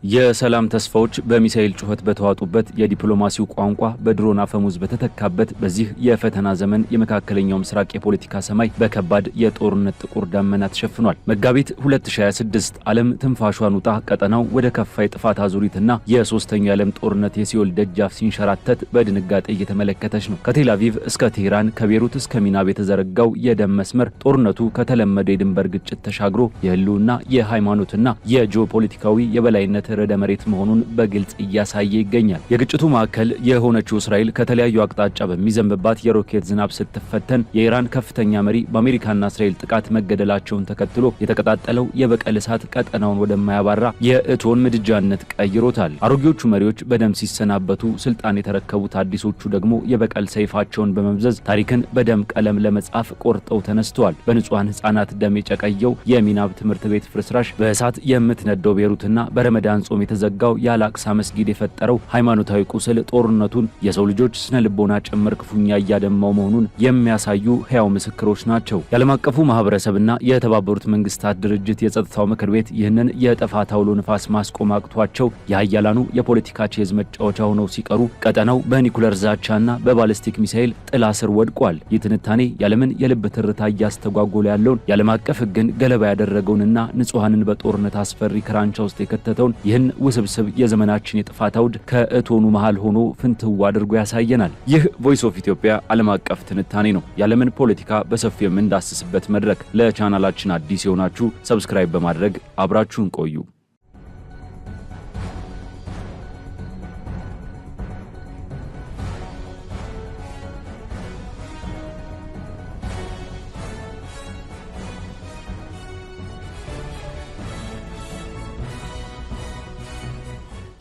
የሰላም ተስፋዎች በሚሳኤል ጩኸት በተዋጡበት የዲፕሎማሲው ቋንቋ በድሮን አፈሙዝ በተተካበት በዚህ የፈተና ዘመን የመካከለኛው ምስራቅ የፖለቲካ ሰማይ በከባድ የጦርነት ጥቁር ደመና ተሸፍኗል። መጋቢት 2026 ዓለም ትንፋሿን ውጣ ቀጠናው ወደ ከፋ የጥፋት አዙሪትና የሶስተኛው የዓለም ጦርነት የሲኦል ደጃፍ ሲንሸራተት በድንጋጤ እየተመለከተች ነው። ከቴል አቪቭ እስከ ቴህራን ከቤሩት እስከ ሚናብ የተዘረጋው የደም መስመር ጦርነቱ ከተለመደ የድንበር ግጭት ተሻግሮ የህልውና የሃይማኖትና የጂኦፖለቲካዊ የበላይነት ረደ መሬት መሆኑን በግልጽ እያሳየ ይገኛል። የግጭቱ ማዕከል የሆነችው እስራኤል ከተለያዩ አቅጣጫ በሚዘንብባት የሮኬት ዝናብ ስትፈተን የኢራን ከፍተኛ መሪ በአሜሪካና እስራኤል ጥቃት መገደላቸውን ተከትሎ የተቀጣጠለው የበቀል እሳት ቀጠናውን ወደማያባራ የእቶን ምድጃነት ቀይሮታል። አሮጌዎቹ መሪዎች በደም ሲሰናበቱ ስልጣን የተረከቡት አዲሶቹ ደግሞ የበቀል ሰይፋቸውን በመምዘዝ ታሪክን በደም ቀለም ለመጻፍ ቆርጠው ተነስተዋል። በንጹሃን ህጻናት ደም የጨቀየው የሚናብ ትምህርት ቤት ፍርስራሽ፣ በእሳት የምትነደው ቤሩትና በረመዳን ጾም የተዘጋው የአላቅሳ መስጊድ የፈጠረው ሃይማኖታዊ ቁስል ጦርነቱን የሰው ልጆች ስነ ልቦና ጭምር ክፉኛ እያደማው መሆኑን የሚያሳዩ ሕያው ምስክሮች ናቸው። የዓለም አቀፉ ማህበረሰብና የተባበሩት መንግስታት ድርጅት የጸጥታው ምክር ቤት ይህንን የጥፋት አውሎ ንፋስ ማስቆም አቅቷቸው የሀያላኑ የፖለቲካ ቼዝ መጫወቻ ሆነው ሲቀሩ ቀጠናው በኒኩለር ዛቻና በባሊስቲክ ሚሳኤል ጥላ ስር ወድቋል። ይህ ትንታኔ የዓለምን የልብ ትርታ እያስተጓጎለ ያለውን የዓለም አቀፍ ሕግን ገለባ ያደረገውንና ንጹሐንን በጦርነት አስፈሪ ክራንቻ ውስጥ የከተተውን ይህን ውስብስብ የዘመናችን የጥፋት አውድ ከእቶኑ መሃል ሆኖ ፍንትው አድርጎ ያሳየናል። ይህ ቮይስ ኦፍ ኢትዮጵያ ዓለም አቀፍ ትንታኔ ነው። የዓለምን ፖለቲካ በሰፊው የምንዳስስበት መድረክ። ለቻናላችን አዲስ የሆናችሁ ሰብስክራይብ በማድረግ አብራችሁን ቆዩ።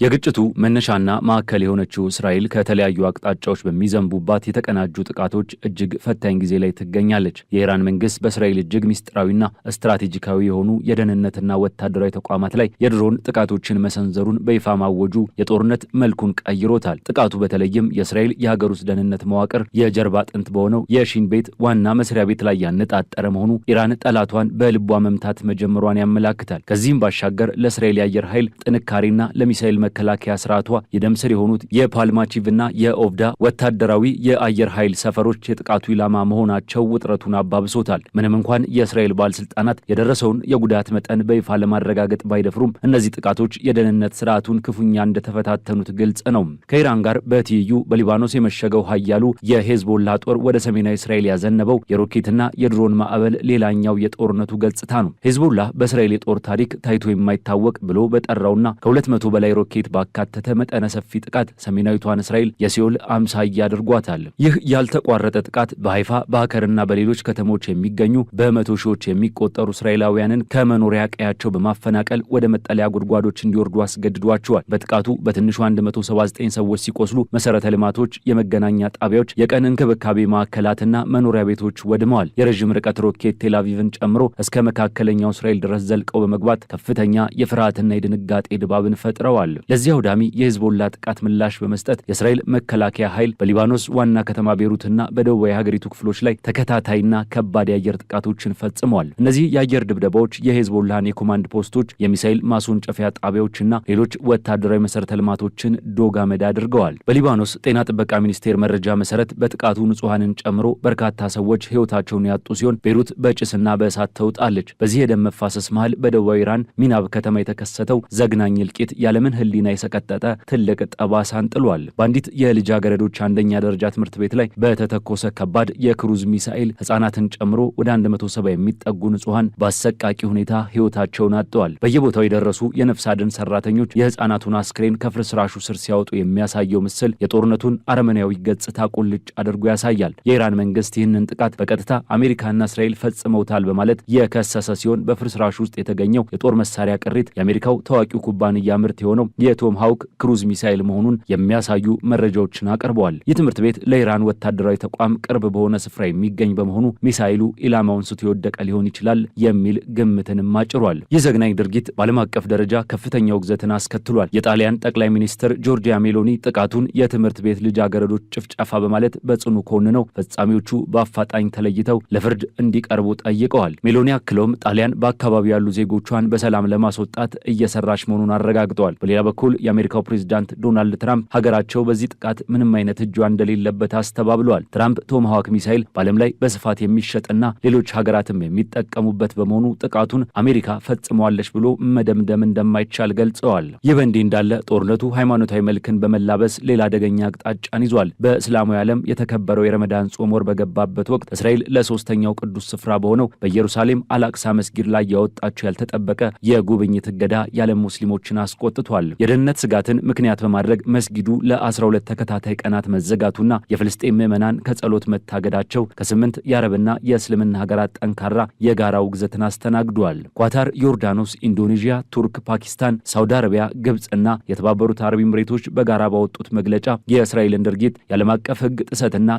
የግጭቱ መነሻና ማዕከል የሆነችው እስራኤል ከተለያዩ አቅጣጫዎች በሚዘንቡባት የተቀናጁ ጥቃቶች እጅግ ፈታኝ ጊዜ ላይ ትገኛለች። የኢራን መንግስት በእስራኤል እጅግ ምስጢራዊና ስትራቴጂካዊ የሆኑ የደህንነትና ወታደራዊ ተቋማት ላይ የድሮን ጥቃቶችን መሰንዘሩን በይፋ ማወጁ የጦርነት መልኩን ቀይሮታል። ጥቃቱ በተለይም የእስራኤል የሀገር ውስጥ ደህንነት መዋቅር የጀርባ አጥንት በሆነው የሺን ቤት ዋና መስሪያ ቤት ላይ ያነጣጠረ መሆኑ ኢራን ጠላቷን በልቧ መምታት መጀመሯን ያመላክታል። ከዚህም ባሻገር ለእስራኤል የአየር ኃይል ጥንካሬና ለሚሳኤል መከላከያ ስርዓቷ የደም ስር የሆኑት የፓልማቺቭና የኦቭዳ ወታደራዊ የአየር ኃይል ሰፈሮች የጥቃቱ ኢላማ መሆናቸው ውጥረቱን አባብሶታል። ምንም እንኳን የእስራኤል ባለስልጣናት የደረሰውን የጉዳት መጠን በይፋ ለማረጋገጥ ባይደፍሩም እነዚህ ጥቃቶች የደህንነት ስርዓቱን ክፉኛ እንደተፈታተኑት ግልጽ ነው። ከኢራን ጋር በትይዩ በሊባኖስ የመሸገው ኃያሉ የሄዝቦላ ጦር ወደ ሰሜናዊ እስራኤል ያዘነበው የሮኬትና የድሮን ማዕበል ሌላኛው የጦርነቱ ገጽታ ነው። ሄዝቦላ በእስራኤል የጦር ታሪክ ታይቶ የማይታወቅ ብሎ በጠራውና ከ200 በላይ ሮኬት ባካተተ መጠነ ሰፊ ጥቃት ሰሜናዊቷን እስራኤል የሲኦል አምሳያ አድርጓታል። ይህ ያልተቋረጠ ጥቃት በሃይፋ በአከርና በሌሎች ከተሞች የሚገኙ በመቶ ሺዎች የሚቆጠሩ እስራኤላውያንን ከመኖሪያ ቀያቸው በማፈናቀል ወደ መጠለያ ጉድጓዶች እንዲወርዱ አስገድዷቸዋል። በጥቃቱ በትንሹ 179 ሰዎች ሲቆስሉ መሰረተ ልማቶች፣ የመገናኛ ጣቢያዎች፣ የቀን እንክብካቤ ማዕከላትና መኖሪያ ቤቶች ወድመዋል። የረዥም ርቀት ሮኬት ቴል አቪቭን ጨምሮ እስከ መካከለኛው እስራኤል ድረስ ዘልቀው በመግባት ከፍተኛ የፍርሃትና የድንጋጤ ድባብን ፈጥረዋል። ለዚህ አውዳሚ የሂዝቦላ ጥቃት ምላሽ በመስጠት የእስራኤል መከላከያ ኃይል በሊባኖስ ዋና ከተማ ቤሩትና በደቡባዊ የሀገሪቱ ክፍሎች ላይ ተከታታይና ከባድ የአየር ጥቃቶችን ፈጽመዋል። እነዚህ የአየር ድብደባዎች የሂዝቦላን የኮማንድ ፖስቶች፣ የሚሳኤል ማስወንጨፊያ ጣቢያዎችና ሌሎች ወታደራዊ መሰረተ ልማቶችን ዶግ አመድ አድርገዋል። በሊባኖስ ጤና ጥበቃ ሚኒስቴር መረጃ መሰረት በጥቃቱ ንጹሐንን ጨምሮ በርካታ ሰዎች ሕይወታቸውን ያጡ ሲሆን ቤሩት በጭስና በእሳት ተውጣለች። በዚህ የደም መፋሰስ መሃል በደቡባዊ ኢራን ሚናብ ከተማ የተከሰተው ዘግናኝ እልቂት ያለምን ህሊና የሰቀጠጠ ትልቅ ጠባሳን ጥሏል። በአንዲት የልጃገረዶች አንደኛ ደረጃ ትምህርት ቤት ላይ በተተኮሰ ከባድ የክሩዝ ሚሳኤል ህጻናትን ጨምሮ ወደ 170 የሚጠጉ ንጹሃን በአሰቃቂ ሁኔታ ህይወታቸውን አጥተዋል። በየቦታው የደረሱ የነፍስ አድን ሰራተኞች የህጻናቱን አስክሬን ከፍርስራሹ ስር ሲያወጡ የሚያሳየው ምስል የጦርነቱን አረመኔያዊ ገጽታ ቁልጭ አድርጎ ያሳያል። የኢራን መንግስት ይህንን ጥቃት በቀጥታ አሜሪካና እስራኤል ፈጽመውታል በማለት የከሰሰ ሲሆን በፍርስራሹ ውስጥ የተገኘው የጦር መሳሪያ ቅሪት የአሜሪካው ታዋቂው ኩባንያ ምርት የሆነው የቶም ሃውክ ክሩዝ ሚሳኤል መሆኑን የሚያሳዩ መረጃዎችን አቅርበዋል። ይህ ትምህርት ቤት ለኢራን ወታደራዊ ተቋም ቅርብ በሆነ ስፍራ የሚገኝ በመሆኑ ሚሳኤሉ ኢላማውን ስቶ የወደቀ ሊሆን ይችላል የሚል ግምትንም አጭሯል። ይህ ዘግናኝ ድርጊት በዓለም አቀፍ ደረጃ ከፍተኛ ውግዘትን አስከትሏል። የጣሊያን ጠቅላይ ሚኒስትር ጆርጂያ ሜሎኒ ጥቃቱን የትምህርት ቤት ልጃገረዶች ጭፍጨፋ በማለት በጽኑ ኮንነው ፈጻሚዎቹ በአፋጣኝ ተለይተው ለፍርድ እንዲቀርቡ ጠይቀዋል። ሜሎኒ አክለውም ጣሊያን በአካባቢው ያሉ ዜጎቿን በሰላም ለማስወጣት እየሰራች መሆኑን አረጋግጠዋል። በሌላ በኩል የአሜሪካው ፕሬዝዳንት ዶናልድ ትራምፕ ሀገራቸው በዚህ ጥቃት ምንም አይነት እጇ እንደሌለበት አስተባብለዋል። ትራምፕ ቶማሃውክ ሚሳኤል በዓለም ላይ በስፋት የሚሸጥና ሌሎች ሀገራትም የሚጠቀሙበት በመሆኑ ጥቃቱን አሜሪካ ፈጽመዋለች ብሎ መደምደም እንደማይቻል ገልጸዋል። ይህ በእንዲህ እንዳለ ጦርነቱ ሃይማኖታዊ መልክን በመላበስ ሌላ አደገኛ አቅጣጫን ይዟል። በእስላማዊ ዓለም የተከበረው የረመዳን ጾም ወር በገባበት ወቅት እስራኤል ለሶስተኛው ቅዱስ ስፍራ በሆነው በኢየሩሳሌም አልአቅሳ መስጊድ ላይ ያወጣቸው ያልተጠበቀ የጉብኝት እገዳ የዓለም ሙስሊሞችን አስቆጥቷል። የደህንነት ስጋትን ምክንያት በማድረግ መስጊዱ ለ12 ተከታታይ ቀናት መዘጋቱና የፍልስጤም ምዕመናን ከጸሎት መታገዳቸው ከ8 የአረብና የእስልምና ሀገራት ጠንካራ የጋራ ውግዘትን አስተናግዷል። ኳታር፣ ዮርዳኖስ፣ ኢንዶኔዥያ፣ ቱርክ፣ ፓኪስታን፣ ሳውዲ አረቢያ፣ ግብጽና የተባበሩት አረብ ኤምሬቶች በጋራ ባወጡት መግለጫ የእስራኤልን ድርጊት የዓለም አቀፍ ሕግ ጥሰትና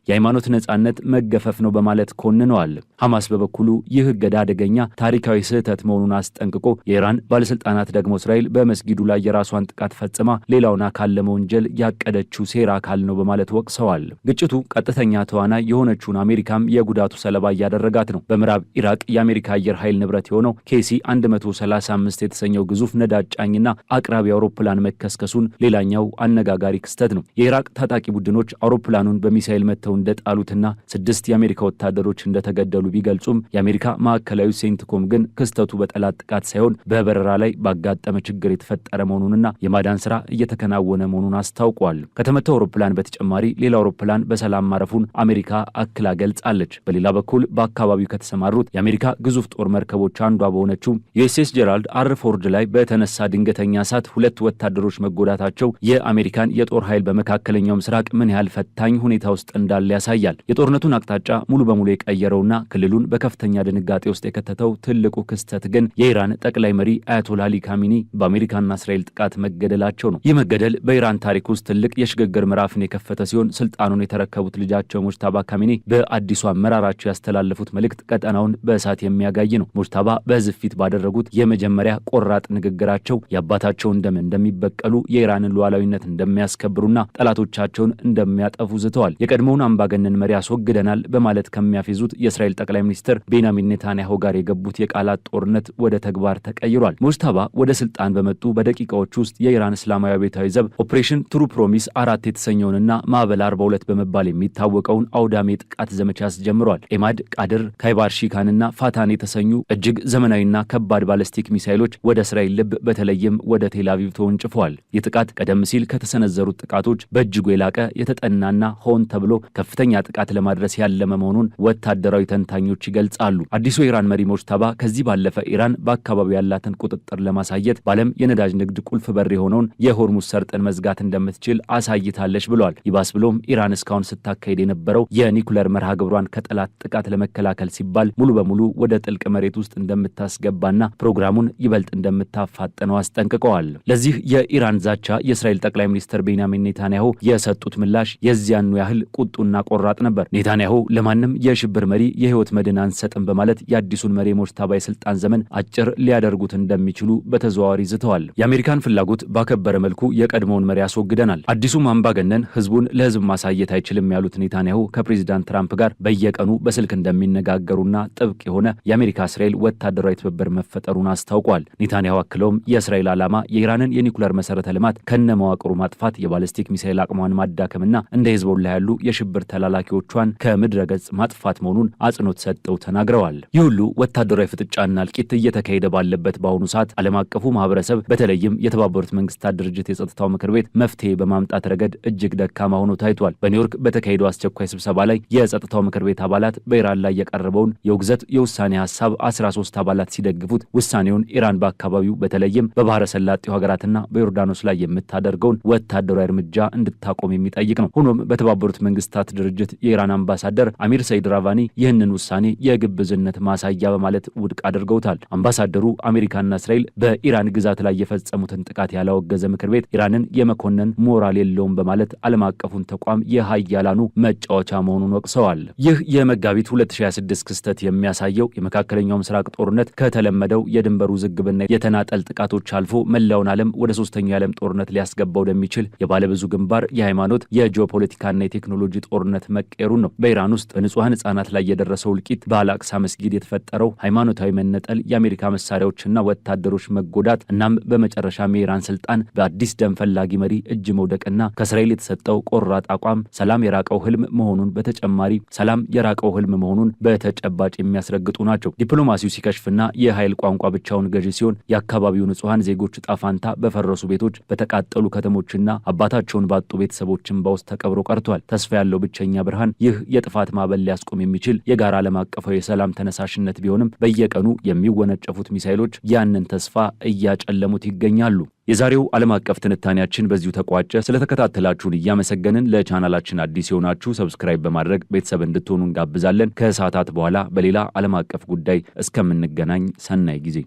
የሃይማኖት ነጻነት መገፈፍ ነው በማለት ኮንነዋል። ሐማስ በበኩሉ ይህ እገዳ አደገኛ ታሪካዊ ስህተት መሆኑን አስጠንቅቆ የኢራን ባለስልጣናት ደግሞ እስራኤል በመስጊዱ ላይ የራሷን ጥቃት ፈጽማ ሌላውን አካል ለመወንጀል ያቀደችው ሴራ አካል ነው በማለት ወቅሰዋል። ግጭቱ ቀጥተኛ ተዋናይ የሆነችውን አሜሪካም የጉዳቱ ሰለባ እያደረጋት ነው። በምዕራብ ኢራቅ የአሜሪካ አየር ኃይል ንብረት የሆነው ኬሲ 135 የተሰኘው ግዙፍ ነዳጅ ጫኝና አቅራቢ አውሮፕላን መከስከሱን ሌላኛው አነጋጋሪ ክስተት ነው። የኢራቅ ታጣቂ ቡድኖች አውሮፕላኑን በሚሳኤል መተው እንደጣሉትና 6 የአሜሪካ ወታደሮች እንደተገደሉ ቢገልጹም የአሜሪካ ማዕከላዊ ሴንትኮም ግን ክስተቱ በጠላት ጥቃት ሳይሆን በበረራ ላይ ባጋጠመ ችግር የተፈጠረ መሆኑንና የማዳን ስራ እየተከናወነ መሆኑን አስታውቋል። ከተመታው አውሮፕላን በተጨማሪ ሌላ አውሮፕላን በሰላም ማረፉን አሜሪካ አክላ ገልጻለች። በሌላ በኩል በአካባቢው ከተሰማሩት የአሜሪካ ግዙፍ ጦር መርከቦች አንዷ በሆነችው ዩኤስኤስ ጄራልድ አር ፎርድ ላይ በተነሳ ድንገተኛ እሳት 2 ወታደሮች መጎዳታቸው የአሜሪካን የጦር ኃይል በመካከለኛው ምስራቅ ምን ያህል ፈታኝ ሁኔታ ውስጥ እንዳለ ያሳያል። የጦርነቱን አቅጣጫ ሙሉ በሙሉ የቀየረውና ክልሉን በከፍተኛ ድንጋጤ ውስጥ የከተተው ትልቁ ክስተት ግን የኢራን ጠቅላይ መሪ አያቶላህ አሊ ካሚኒ በአሜሪካና እስራኤል ጥቃት መገደላቸው ነው። ይህ መገደል በኢራን ታሪክ ውስጥ ትልቅ የሽግግር ምዕራፍን የከፈተ ሲሆን ስልጣኑን የተረከቡት ልጃቸው ሙጅታባ ካሚኒ በአዲሱ አመራራቸው ያስተላለፉት መልእክት ቀጠናውን በእሳት የሚያጋይ ነው። ሙጅታባ በሕዝብ ፊት ባደረጉት የመጀመሪያ ቆራጥ ንግግራቸው የአባታቸውን ደም እንደሚበቀሉ፣ የኢራንን ሉዓላዊነት እንደሚያስከብሩና ጠላቶቻቸውን እንደሚያጠፉ ዝተዋል። የቀድሞውን አምባገነን መሪ አስወግደናል በማለት ከሚያፌዙት የእስራኤል ጠቅላይ ሚኒስትር ቤንያሚን ኔታንያሁ ጋር የገቡት የቃላት ጦርነት ወደ ተግባር ተቀይሯል። ሙጅታባ ወደ ስልጣን በመጡ በደቂቃዎች ውስጥ የኢራን እስላማዊ አብዮታዊ ዘብ ኦፕሬሽን ትሩ ፕሮሚስ 4 የተሰኘውንና ማዕበል 42 በመባል የሚታወቀውን አውዳሜ ጥቃት ዘመቻ አስጀምሯል። ኤማድ፣ ቃድር፣ ካይባር ሺካንና ፋታን የተሰኙ እጅግ ዘመናዊና ከባድ ባለስቲክ ሚሳይሎች ወደ እስራኤል ልብ በተለይም ወደ ቴል አቪቭ ተወንጭፈዋል። ይህ ጥቃት ቀደም ሲል ከተሰነዘሩት ጥቃቶች በእጅጉ የላቀ የተጠናና ሆን ተብሎ ከፍተኛ ጥቃት ለማድረስ ያለመ መሆኑን ወታደራዊ ተንታኞች ይገልጻሉ። አዲሱ የኢራን መሪ ሙጅታባ ከዚህ ባለፈ ኢራን በአካባቢው ያላትን ቁጥጥር ለማሳየት በዓለም የነዳጅ ንግድ ቁልፍ በር የሆነውን የሆርሙዝ ሰርጥን መዝጋት እንደምትችል አሳይታለች ብለዋል። ይባስ ብሎም ኢራን እስካሁን ስታካሄድ የነበረው የኒኩለር መርሃ ግብሯን ከጠላት ጥቃት ለመከላከል ሲባል ሙሉ በሙሉ ወደ ጥልቅ መሬት ውስጥ እንደምታስገባና ፕሮግራሙን ይበልጥ እንደምታፋጠነው አስጠንቅቀዋል። ለዚህ የኢራን ዛቻ የእስራኤል ጠቅላይ ሚኒስትር ቤንያሚን ኔታንያሁ የሰጡት ምላሽ የዚያኑ ያህል ቁጡና ቆራጥ ነበር። ኔታንያሁ ለማንም የሽብር መሪ የህይወት መድን አንሰጥም በማለት የአዲሱን መሪ ሙጅታባ የስልጣን ዘመን አጭር ሊያደርጉት እንደሚችሉ በተዘዋዋሪ ዝተዋል። የአሜሪካን ፍላጎት ባከበረ መልኩ የቀድሞውን መሪ አስወግደናል፣ አዲሱም አምባገነን ህዝቡን ለህዝብ ማሳየት አይችልም ያሉት ኔታንያሁ ከፕሬዚዳንት ትራምፕ ጋር በየቀኑ በስልክ እንደሚነጋገሩና ጥብቅ የሆነ የአሜሪካ እስራኤል ወታደራዊ ትብብር መፈጠሩን አስታውቋል። ኔታንያሁ አክለውም የእስራኤል ዓላማ የኢራንን የኒኩለር መሰረተ ልማት ከነመዋቅሩ ማጥፋት፣ የባለስቲክ ሚሳኤል አቅሟን ማዳከምና እንደ ሂዝቦላ ያሉ የሽብር ተላላኪዎቿን ከምድረ ገጽ ማጥፋት መሆኑን አጽንኦት ሰጥተው ተናግረዋል። ይህ ሁሉ ወታደራዊ ፍጥጫና እልቂት እየተካሄደ ባለበት በአሁኑ ሰዓት ዓለም አቀፉ ማህበረሰብ በተለይም የተባበሩት መንግስታት ድርጅት የጸጥታው ምክር ቤት መፍትሄ በማምጣት ረገድ እጅግ ደካማ ሆኖ ታይቷል። በኒውዮርክ በተካሄደው አስቸኳይ ስብሰባ ላይ የጸጥታው ምክር ቤት አባላት በኢራን ላይ የቀረበውን የውግዘት የውሳኔ ሀሳብ 13 አባላት ሲደግፉት ውሳኔውን ኢራን በአካባቢው በተለይም በባህረ ሰላጤው ሀገራትና በዮርዳኖስ ላይ የምታደርገውን ወታደራዊ እርምጃ እንድታቆም የሚጠይቅ ነው። ሆኖም በተባበሩት መንግስታት ድርጅት የኢራን አምባሳደር አሚር ሰይድ ራቫኒ ይህንን ውሳኔ የግብዝነት ማሳያ በማለት ውድቅ አድርገውታል። አምባሳደሩ አሜሪካና እስራኤል በኢራን ግዛት ግዛት ላይ የፈጸሙትን ጥቃት ያላወገዘ ምክር ቤት ኢራንን የመኮነን ሞራል የለውም በማለት ዓለም አቀፉን ተቋም የሃያላኑ መጫወቻ መሆኑን ወቅሰዋል። ይህ የመጋቢት 2026 ክስተት የሚያሳየው የመካከለኛው ምስራቅ ጦርነት ከተለመደው የድንበር ውዝግብና የተናጠል ጥቃቶች አልፎ መላውን ዓለም ወደ ሶስተኛው የዓለም ጦርነት ሊያስገባ ወደሚችል የባለብዙ ግንባር የሃይማኖት የጂኦፖለቲካና የቴክኖሎጂ ጦርነት መቀየሩን ነው። በኢራን ውስጥ በንጹሐን ህጻናት ላይ የደረሰው እልቂት፣ በአልአቅሳ መስጊድ የተፈጠረው ሃይማኖታዊ መነጠል፣ የአሜሪካ መሳሪያዎችና ወታደሮች መጎዳት እናም በመጨረሻም የኢራን ስልጣን በአዲስ ደም ፈላጊ መሪ እጅ መውደቅና ከእስራኤል የተሰጠው ቆራጥ አቋም ሰላም የራቀው ህልም መሆኑን በተጨባጭ የሚያስረግጡ ናቸው። ዲፕሎማሲው ሲከሽፍና የኃይል ቋንቋ ብቻውን ገዢ ሲሆን የአካባቢው ንጹሐን ዜጎች ጣፋንታ በፈረሱ ቤቶች፣ በተቃጠሉ ከተሞችና አባታቸውን ባጡ ቤተሰቦችን በውስጥ ተቀብሮ ቀርቷል። ተስፋ ያለው ብቸኛ ብርሃን ይህ የጥፋት ማዕበል ሊያስቆም የሚችል የጋራ ዓለም አቀፋዊ የሰላም ተነሳሽነት ቢሆንም በየቀኑ የሚወነጨፉት ሚሳኤሎች ያንን ተስፋ እያጨለሙት ይገኛሉ። የዛሬው ዓለም አቀፍ ትንታኔያችን በዚሁ ተቋጨ። ስለተከታተላችሁን እያመሰገንን ለቻናላችን አዲስ የሆናችሁ ሰብስክራይብ በማድረግ ቤተሰብ እንድትሆኑ እንጋብዛለን። ከሰዓታት በኋላ በሌላ ዓለም አቀፍ ጉዳይ እስከምንገናኝ ሰናይ ጊዜ